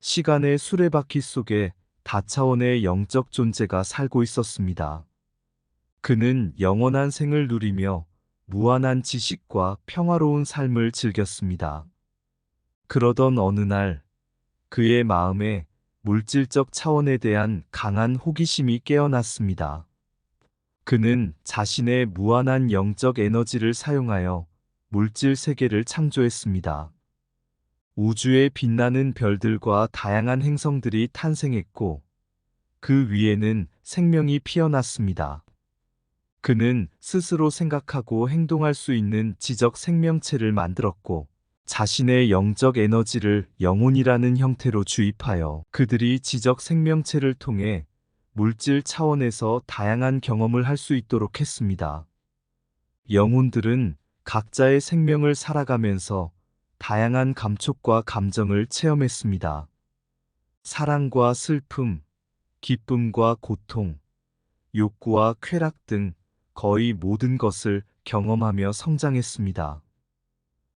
시간의 수레바퀴 속에 다차원의 영적 존재가 살고 있었습니다. 그는 영원한 생을 누리며 무한한 지식과 평화로운 삶을 즐겼습니다. 그러던 어느 날, 그의 마음에 물질적 차원에 대한 강한 호기심이 깨어났습니다. 그는 자신의 무한한 영적 에너지를 사용하여 물질 세계를 창조했습니다. 우주에 빛나는 별들과 다양한 행성들이 탄생했고, 그 위에는 생명이 피어났습니다. 그는 스스로 생각하고 행동할 수 있는 지적 생명체를 만들었고, 자신의 영적 에너지를 영혼이라는 형태로 주입하여 그들이 지적 생명체를 통해 물질 차원에서 다양한 경험을 할 수 있도록 했습니다. 영혼들은 각자의 생명을 살아가면서 다양한 감촉과 감정을 체험했습니다. 사랑과 슬픔, 기쁨과 고통, 욕구와 쾌락 등 거의 모든 것을 경험하며 성장했습니다.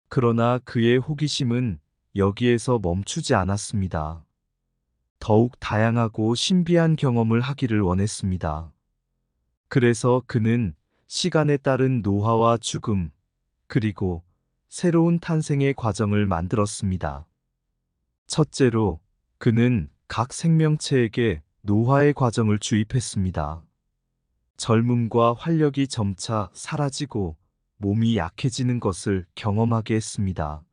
그러나 그의 호기심은 여기에서 멈추지 않았습니다. 더욱 다양하고 신비한 경험을 하기를 원했습니다. 그래서 그는 시간에 따른 노화와 죽음, 그리고 새로운 탄생의 과정을 만들었습니다. 첫째로, 그는 각 생명체에게 노화의 과정을 주입했습니다. 젊음과 활력이 점차 사라지고 몸이 약해지는 것을 경험하게 했습니다.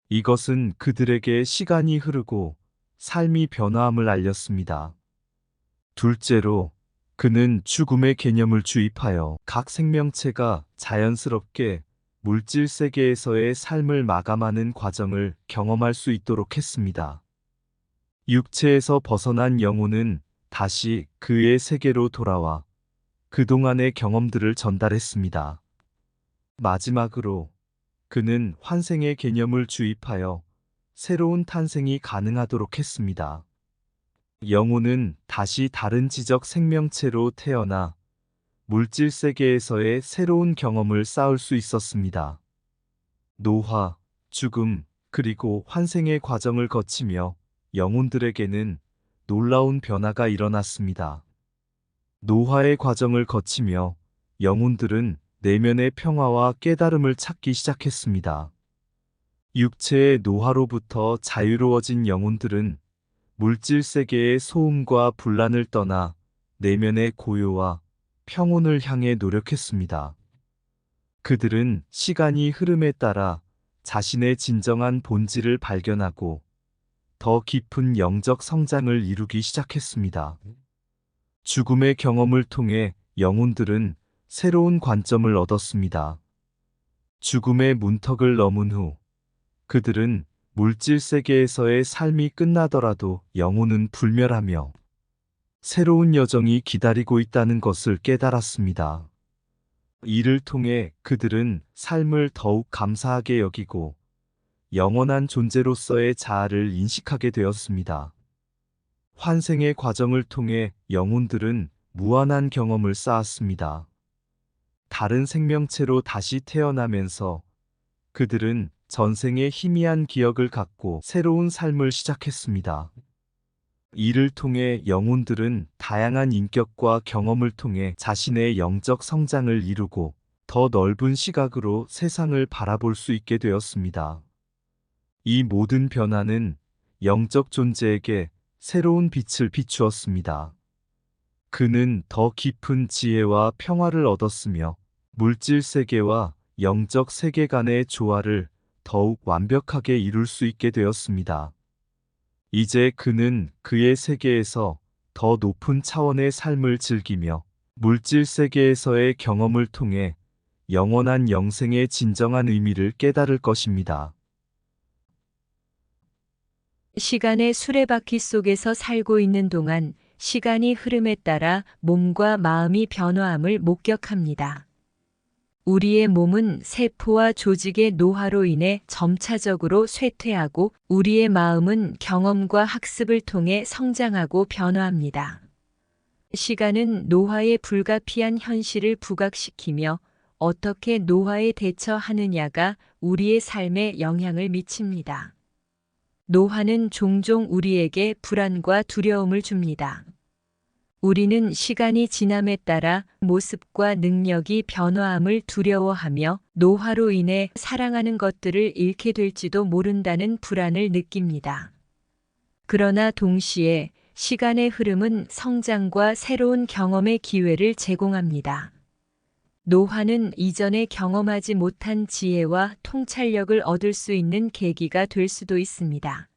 이것은 그들에게 시간이 흐르고 삶이 변화함을 알렸습니다. 둘째로, 그는 죽음의 개념을 주입하여 각 생명체가 자연스럽게 물질 세계에서의 삶을 마감하는 과정을 경험할 수 있도록 했습니다. 육체에서 벗어난 영혼은 다시 그의 세계로 돌아와 그동안의 경험들을 전달했습니다. 마지막으로, 그는 환생의 개념을 주입하여 새로운 탄생이 가능하도록 했습니다. 영혼은 다시 다른 지적 생명체로 태어나 물질 세계에서의 새로운 경험을 쌓을 수 있었습니다. 노화, 죽음, 그리고 환생의 과정을 거치며 영혼들에게는 놀라운 변화가 일어났습니다. 노화의 과정을 거치며 영혼들은 내면의 평화와 깨달음을 찾기 시작했습니다. 육체의 노화로부터 자유로워진 영혼들은 물질 세계의 소음과 분란을 떠나 내면의 고요와 평온을 향해 노력했습니다. 그들은 시간이 흐름에 따라 자신의 진정한 본질을 발견하고 더 깊은 영적 성장을 이루기 시작했습니다. 죽음의 경험을 통해 영혼들은 새로운 관점을 얻었습니다. 죽음의 문턱을 넘은 후 그들은 물질 세계에서의 삶이 끝나더라도 영혼은 불멸하며 새로운 여정이 기다리고 있다는 것을 깨달았습니다. 이를 통해 그들은 삶을 더욱 감사하게 여기고 영원한 존재로서의 자아를 인식하게 되었습니다. 환생의 과정을 통해 영혼들은 무한한 경험을 쌓았습니다. 다른 생명체로 다시 태어나면서 그들은 전생의 희미한 기억을 갖고 새로운 삶을 시작했습니다. 이를 통해 영혼들은 다양한 인격과 경험을 통해 자신의 영적 성장을 이루고 더 넓은 시각으로 세상을 바라볼 수 있게 되었습니다. 이 모든 변화는 영적 존재에게 새로운 빛을 비추었습니다. 그는 더 깊은 지혜와 평화를 얻었으며 물질 세계와 영적 세계 간의 조화를 더욱 완벽하게 이룰 수 있게 되었습니다. 이제 그는 그의 세계에서 더 높은 차원의 삶을 즐기며 물질 세계에서의 경험을 통해 영원한 영생의 진정한 의미를 깨달을 것입니다. 시간의 수레바퀴 속에서 살고 있는 동안 시간이 흐름에 따라 몸과 마음이 변화함을 목격합니다. 우리의 몸은 세포와 조직의 노화로 인해 점차적으로 쇠퇴하고 우리의 마음은 경험과 학습을 통해 성장하고 변화합니다. 시간은 노화의 불가피한 현실을 부각시키며 어떻게 노화에 대처하느냐가 우리의 삶에 영향을 미칩니다. 노화는 종종 우리에게 불안과 두려움을 줍니다. 우리는 시간이 지남에 따라 모습과 능력이 변화함을 두려워하며 노화로 인해 사랑하는 것들을 잃게 될지도 모른다는 불안을 느낍니다. 그러나 동시에 시간의 흐름은 성장과 새로운 경험의 기회를 제공합니다. 노화는 이전에 경험하지 못한 지혜와 통찰력을 얻을 수 있는 계기가 될 수도 있습니다.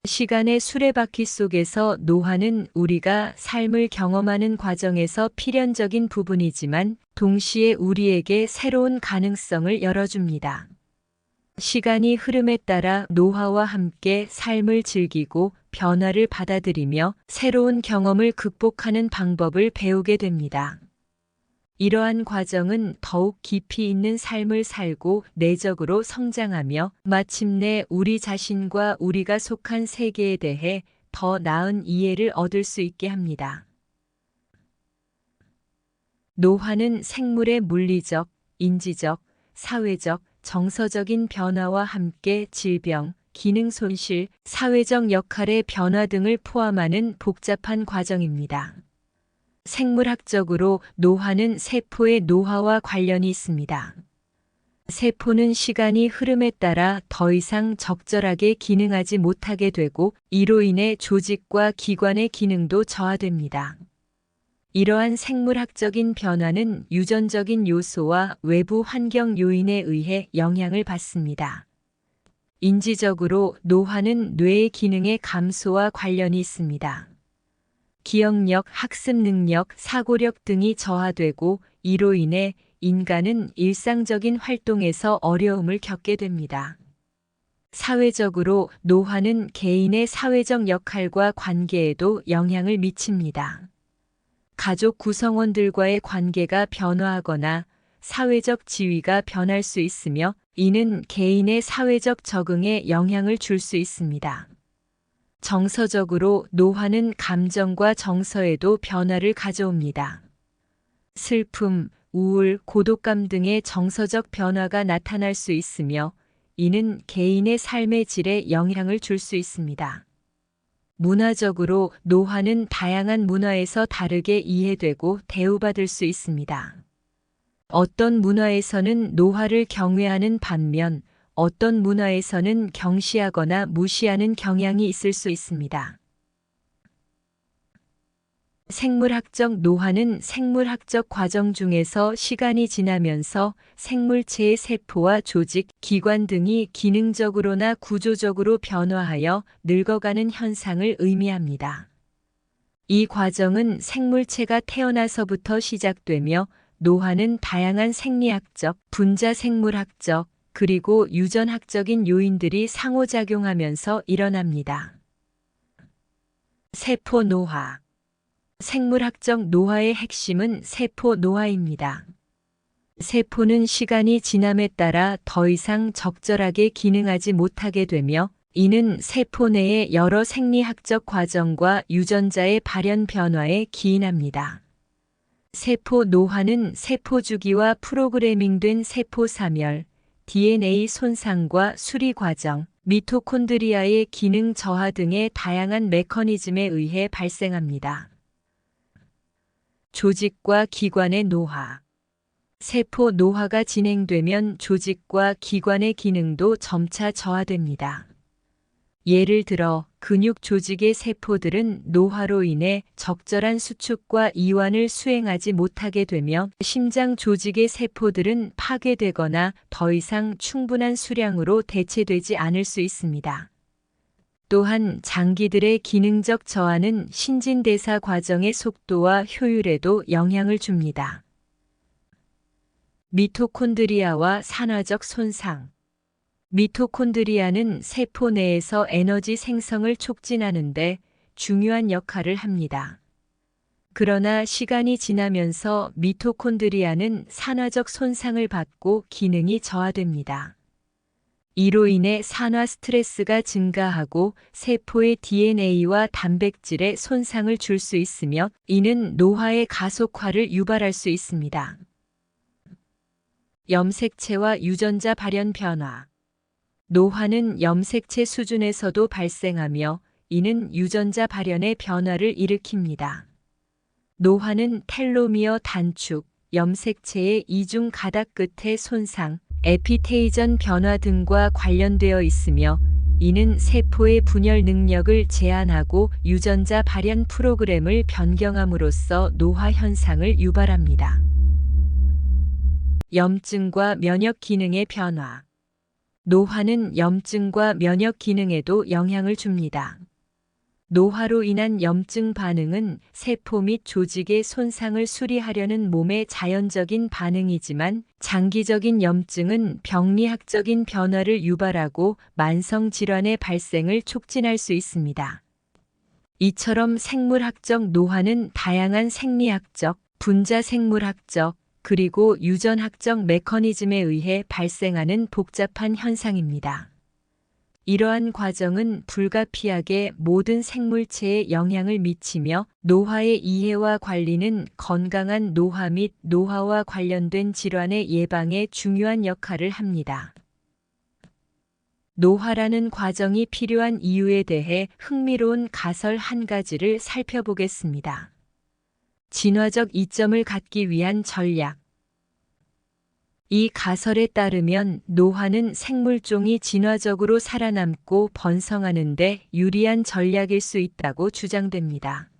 시간의 수레바퀴 속에서 노화는 우리가 삶을 경험하는 과정에서 필연적인 부분이지만 동시에 우리에게 새로운 가능성을 열어줍니다. 시간이 흐름에 따라 노화와 함께 삶을 즐기고 변화를 받아들이며 새로운 경험을 극복하는 방법을 배우게 됩니다. 이러한 과정은 더욱 깊이 있는 삶을 살고 내적으로 성장하며 마침내 우리 자신과 우리가 속한 세계에 대해 더 나은 이해를 얻을 수 있게 합니다. 노화는 생물의 물리적, 인지적, 사회적, 정서적인 변화와 함께 질병, 기능 손실, 사회적 역할의 변화 등을 포함하는 복잡한 과정입니다. 생물학적으로 노화는 세포의 노화와 관련이 있습니다. 세포는 시간이 흐름에 따라 더 이상 적절하게 기능하지 못하게 되고 이로 인해 조직과 기관의 기능도 저하됩니다. 이러한 생물학적인 변화는 유전적인 요소와 외부 환경 요인에 의해 영향을 받습니다. 인지적으로 노화는 뇌의 기능의 감소와 관련이 있습니다. 기억력, 학습 능력, 사고력 등이 저하되고 이로 인해 인간은 일상적인 활동에서 어려움을 겪게 됩니다. 사회적으로 노화는 개인의 사회적 역할과 관계에도 영향을 미칩니다. 가족 구성원들과의 관계가 변화하거나 사회적 지위가 변할 수 있으며 이는 개인의 사회적 적응에 영향을 줄 수 있습니다. 정서적으로 노화는 감정과 정서에도 변화를 가져옵니다. 슬픔, 우울, 고독감 등의 정서적 변화가 나타날 수 있으며 이는 개인의 삶의 질에 영향을 줄 수 있습니다. 문화적으로 노화는 다양한 문화에서 다르게 이해되고 대우받을 수 있습니다. 어떤 문화에서는 노화를 경외하는 반면 어떤 문화에서는 경시하거나 무시하는 경향이 있을 수 있습니다. 생물학적 노화는 생물학적 과정 중에서 시간이 지나면서 생물체의 세포와 조직, 기관 등이 기능적으로나 구조적으로 변화하여 늙어가는 현상을 의미합니다. 이 과정은 생물체가 태어나서부터 시작되며 노화는 다양한 생리학적, 분자생물학적, 그리고 유전학적인 요인들이 상호작용하면서 일어납니다. 세포 노화. 생물학적 노화의 핵심은 세포 노화입니다. 세포는 시간이 지남에 따라 더 이상 적절하게 기능하지 못하게 되며 이는 세포 내의 여러 생리학적 과정과 유전자의 발현 변화에 기인합니다. 세포 노화는 세포 주기와 프로그래밍된 세포 사멸, DNA 손상과 수리 과정, 미토콘드리아의 기능 저하 등의 다양한 메커니즘에 의해 발생합니다. 조직과 기관의 노화. 세포 노화가 진행되면 조직과 기관의 기능도 점차 저하됩니다. 예를 들어 근육 조직의 세포들은 노화로 인해 적절한 수축과 이완을 수행하지 못하게 되며 심장 조직의 세포들은 파괴되거나 더 이상 충분한 수량으로 대체되지 않을 수 있습니다. 또한 장기들의 기능적 저하는 신진대사 과정의 속도와 효율에도 영향을 줍니다. 미토콘드리아와 산화적 손상. 미토콘드리아는 세포 내에서 에너지 생성을 촉진하는데 중요한 역할을 합니다. 그러나 시간이 지나면서 미토콘드리아는 산화적 손상을 받고 기능이 저하됩니다. 이로 인해 산화 스트레스가 증가하고 세포의 DNA와 단백질에 손상을 줄 수 있으며 이는 노화의 가속화를 유발할 수 있습니다. 염색체와 유전자 발현 변화. 노화는 염색체 수준에서도 발생하며 이는 유전자 발현의 변화를 일으킵니다. 노화는 텔로미어 단축, 염색체의 이중 가닥 끝의 손상, 에피테이전 변화 등과 관련되어 있으며 이는 세포의 분열 능력을 제한하고 유전자 발현 프로그램을 변경함으로써 노화 현상을 유발합니다. 염증과 면역 기능의 변화. 노화는 염증과 면역 기능에도 영향을 줍니다. 노화로 인한 염증 반응은 세포 및 조직의 손상을 수리하려는 몸의 자연적인 반응이지만 장기적인 염증은 병리학적인 변화를 유발하고 만성 질환의 발생을 촉진할 수 있습니다. 이처럼 생물학적 노화는 다양한 생리학적, 분자생물학적, 그리고 유전학적 메커니즘에 의해 발생하는 복잡한 현상입니다. 이러한 과정은 불가피하게 모든 생물체에 영향을 미치며 노화의 이해와 관리는 건강한 노화 및 노화와 관련된 질환의 예방에 중요한 역할을 합니다. 노화라는 과정이 필요한 이유에 대해 흥미로운 가설 한 가지를 살펴보겠습니다. 진화적 이점을 갖기 위한 전략. 이 가설에 따르면 노화는 생물종이 진화적으로 살아남고 번성하는 데 유리한 전략일 수 있다고 주장됩니다.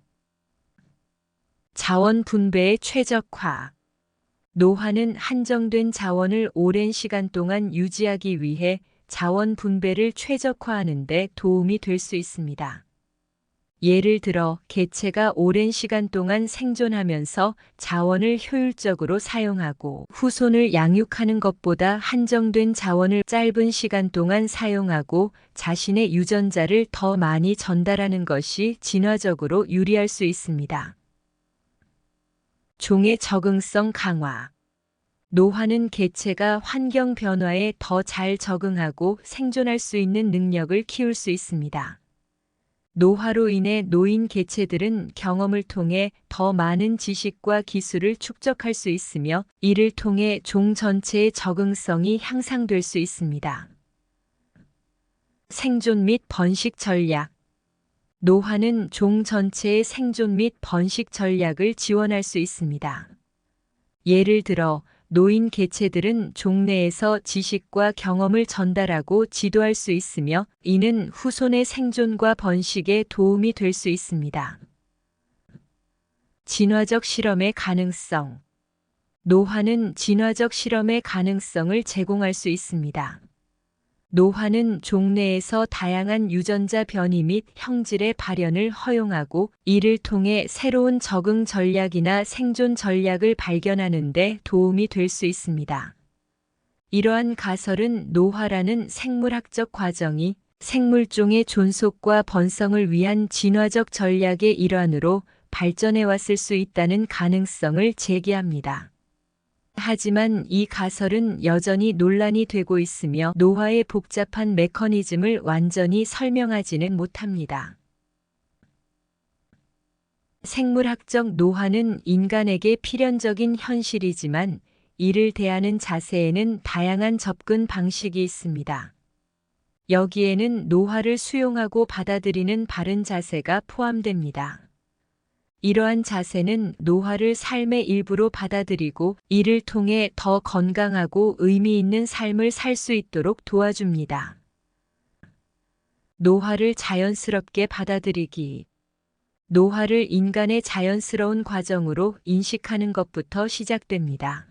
자원 분배의 최적화. 노화는 한정된 자원을 오랜 시간 동안 유지하기 위해 자원 분배를 최적화하는 데 도움이 될 수 있습니다. 예를 들어 개체가 오랜 시간 동안 생존하면서 자원을 효율적으로 사용하고 후손을 양육하는 것보다 한정된 자원을 짧은 시간 동안 사용하고 자신의 유전자를 더 많이 전달하는 것이 진화적으로 유리할 수 있습니다. 종의 적응성 강화. 노화는 개체가 환경 변화에 더 잘 적응하고 생존할 수 있는 능력을 키울 수 있습니다. 노화로 인해 노인 개체들은 경험을 통해 더 많은 지식과 기술을 축적할 수 있으며 이를 통해 종 전체의 적응성이 향상될 수 있습니다. 생존 및 번식 전략. 노화는 종 전체의 생존 및 번식 전략을 지원할 수 있습니다. 예를 들어 노인 개체들은 종 내에서 지식과 경험을 전달하고 지도할 수 있으며 이는 후손의 생존과 번식에 도움이 될 수 있습니다. 진화적 실험의 가능성. 노화는 진화적 실험의 가능성을 제공할 수 있습니다. 노화는 종 내에서 다양한 유전자 변이 및 형질의 발현을 허용하고 이를 통해 새로운 적응 전략이나 생존 전략을 발견하는 데 도움이 될 수 있습니다. 이러한 가설은 노화라는 생물학적 과정이 생물종의 존속과 번성을 위한 진화적 전략의 일환으로 발전해 왔을 수 있다는 가능성을 제기합니다. 하지만 이 가설은 여전히 논란이 되고 있으며 노화의 복잡한 메커니즘을 완전히 설명하지는 못합니다. 생물학적 노화는 인간에게 필연적인 현실이지만 이를 대하는 자세에는 다양한 접근 방식이 있습니다. 여기에는 노화를 수용하고 받아들이는 바른 자세가 포함됩니다. 이러한 자세는 노화를 삶의 일부로 받아들이고 이를 통해 더 건강하고 의미 있는 삶을 살 수 있도록 도와줍니다. 노화를 자연스럽게 받아들이기. 노화를 인간의 자연스러운 과정으로 인식하는 것부터 시작됩니다.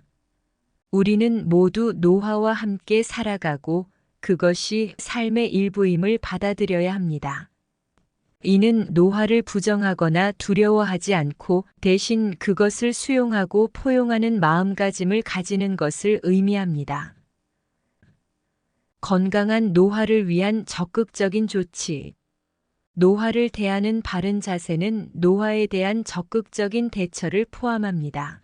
우리는 모두 노화와 함께 살아가고 그것이 삶의 일부임을 받아들여야 합니다. 이는 노화를 부정하거나 두려워하지 않고 대신 그것을 수용하고 포용하는 마음가짐을 가지는 것을 의미합니다. 건강한 노화를 위한 적극적인 조치. 노화를 대하는 바른 자세는 노화에 대한 적극적인 대처를 포함합니다.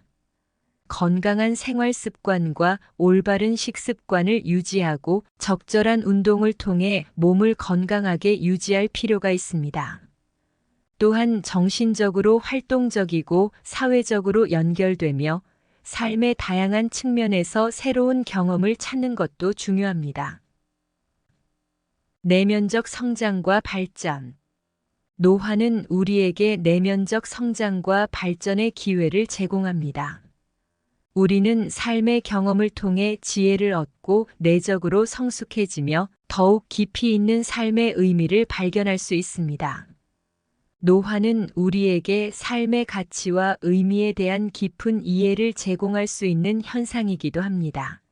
건강한 생활 습관과 올바른 식습관을 유지하고 적절한 운동을 통해 몸을 건강하게 유지할 필요가 있습니다. 또한 정신적으로 활동적이고 사회적으로 연결되며 삶의 다양한 측면에서 새로운 경험을 찾는 것도 중요합니다. 내면적 성장과 발전. 노화는 우리에게 내면적 성장과 발전의 기회를 제공합니다. 우리는 삶의 경험을 통해 지혜를 얻고 내적으로 성숙해지며 더욱 깊이 있는 삶의 의미를 발견할 수 있습니다. 노화는 우리에게 삶의 가치와 의미에 대한 깊은 이해를 제공할 수 있는 현상이기도 합니다.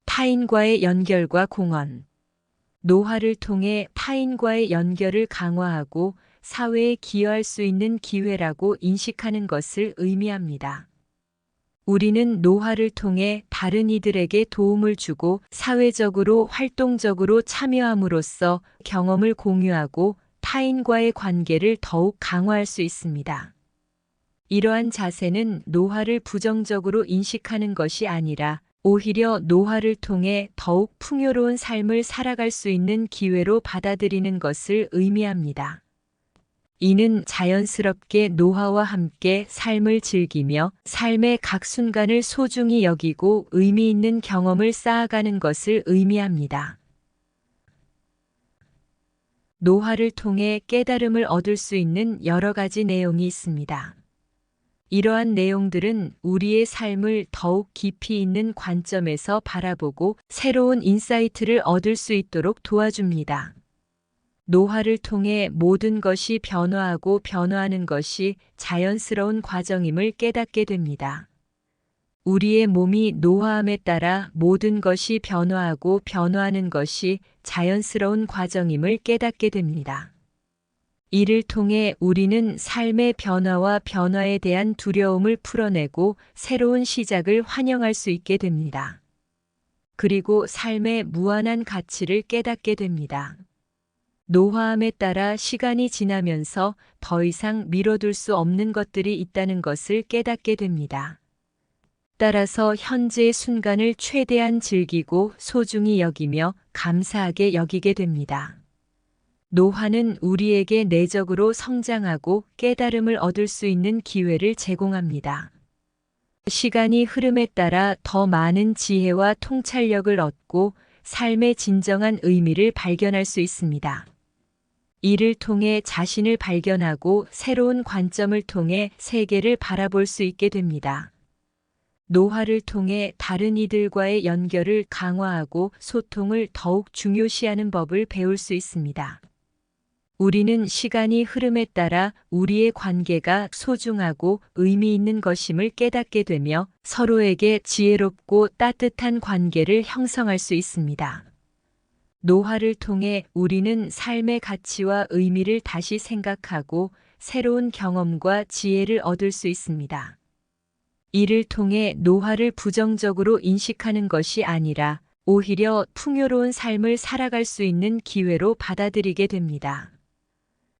타인과의 연결과 공헌. 노화를 통해 타인과의 연결을 강화하고 사회에 기여할 수 있는 기회라고 인식하는 것을 의미합니다. 우리는 노화를 통해 다른 이들에게 도움을 주고 사회적으로 활동적으로 참여함으로써 경험을 공유하고 타인과의 관계를 더욱 강화할 수 있습니다. 이러한 자세는 노화를 부정적으로 인식하는 것이 아니라 오히려 노화를 통해 더욱 풍요로운 삶을 살아갈 수 있는 기회로 받아들이는 것을 의미합니다. 이는 자연스럽게 노화와 함께 삶을 즐기며 삶의 각 순간을 소중히 여기고 의미 있는 경험을 쌓아가는 것을 의미합니다. 노화를 통해 깨달음을 얻을 수 있는 여러 가지 내용이 있습니다. 이러한 내용들은 우리의 삶을 더욱 깊이 있는 관점에서 바라보고 새로운 인사이트를 얻을 수 있도록 도와줍니다. 노화를 통해 모든 것이 변화하고 변화하는 것이 자연스러운 과정임을 깨닫게 됩니다. 우리의 몸이 노화함에 따라 모든 것이 변화하고 변화하는 것이 자연스러운 과정임을 깨닫게 됩니다. 이를 통해 우리는 삶의 변화와 변화에 대한 두려움을 풀어내고 새로운 시작을 환영할 수 있게 됩니다. 그리고 삶의 무한한 가치를 깨닫게 됩니다. 노화함에 따라 시간이 지나면서 더 이상 미뤄둘 수 없는 것들이 있다는 것을 깨닫게 됩니다. 따라서 현재의 순간을 최대한 즐기고 소중히 여기며 감사하게 여기게 됩니다. 노화는 우리에게 내적으로 성장하고 깨달음을 얻을 수 있는 기회를 제공합니다. 시간이 흐름에 따라 더 많은 지혜와 통찰력을 얻고 삶의 진정한 의미를 발견할 수 있습니다. 이를 통해 자신을 발견하고 새로운 관점을 통해 세계를 바라볼 수 있게 됩니다. 노화를 통해 다른 이들과의 연결을 강화하고 소통을 더욱 중요시하는 법을 배울 수 있습니다. 우리는 시간이 흐름에 따라 우리의 관계가 소중하고 의미 있는 것임을 깨닫게 되며 서로에게 지혜롭고 따뜻한 관계를 형성할 수 있습니다. 노화를 통해 우리는 삶의 가치와 의미를 다시 생각하고 새로운 경험과 지혜를 얻을 수 있습니다. 이를 통해 노화를 부정적으로 인식하는 것이 아니라 오히려 풍요로운 삶을 살아갈 수 있는 기회로 받아들이게 됩니다.